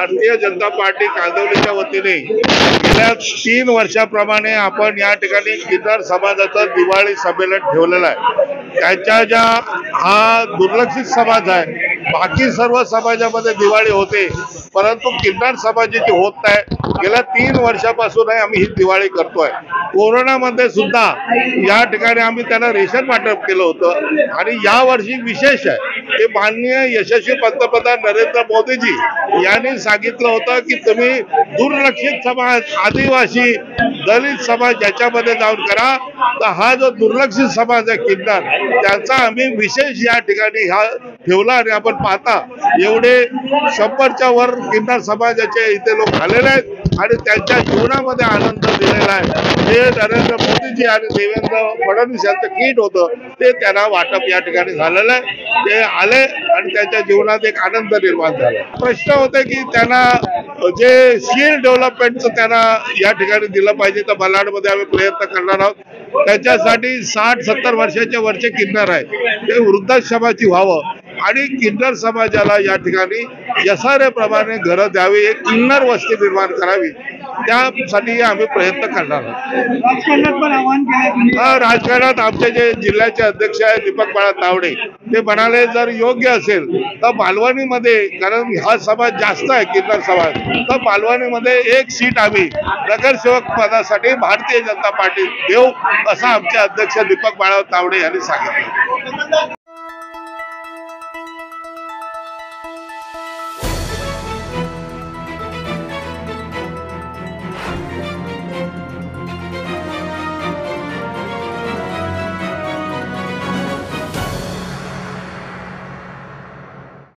Bharatiya Janata party कांदिवलीच्या वतीने गेल्या 3 वर्षाप्रमाणे आपण या ठिकाणी किन्नर समाजाचं दिवाळी संमेलन ठेवलेलं आहे। त्याच्या ज्या हा दुर्लक्षित समाज आहे, बाकी सर्व समाजामध्ये दिवाळी होते, परंतु किन्नर समाजाची होत नाही। गेल्या 3 वर्षापासून आम्ही ही दिवाळी करतोय। कोरोनामध्ये सुद्धा या ठिकाणी आम्ही त्यांना रेशन वाटप केलं होतं आणि या वर्षी विशेष आहे ते माननीय यशस्वी पंतप्रधान नरेंद्र मोदीजी यांनी सांगितलं होतं की तुम्ही दुर्लक्षित समाज, आदिवासी, दलित समाज याच्यामध्ये जाऊन करा। तर हा जो दुर्लक्षित समाज आहे किन्नर, त्याचा आम्ही विशेष या ठिकाणी हा ठेवला आणि आपण पाहता एवढे 100च्या वर किन्नर समाजाचे इथे लोक आलेले आहेत आणि त्यांच्या जीवनामध्ये आनंद दिलेला आहे। हे नरेंद्र मोदीजी आणि देवेंद्र फडणवीस यांचं किट होतं ते त्यांना वाटप या ठिकाणी झालेलं आहे। ते आले आणि त्यांच्या जीवनात एक आनंद निर्माण झाला। प्रश्न होते की त्यांना जे स्किल डेव्हलपमेंटचं त्यांना या ठिकाणी दिलं पाहिजे, तर मलाडमध्ये आम्ही प्रयत्न करणार आहोत। त्याच्यासाठी 60-70 वर्षाच्या वरचे किन्नर आहेत ते वृद्धाश्रमाची व्हावं आणि किन्नर समाजाला या ठिकाणी यसाऱ्याप्रमाणे घरं द्यावी, एक किन्नर वस्ती निर्माण करावी, त्यासाठी आम्ही प्रयत्न करणार आहोत। राजकारणात पण आव्हान केलं। राजकारणात आमचे जे जिल्ह्याचे अध्यक्ष आहेत दीपक बाळा तावडे, ते म्हणाले जर योग्य असेल तर मालवणीमध्ये, कारण हा समाज जास्त आहे किन्नर समाज, तर मालवणीमध्ये 1 सीट आम्ही नगरसेवक पदासाठी भारतीय जनता पार्टी देऊ, असं आमचे अध्यक्ष दीपक बाळा तावडे यांनी सांगितलं।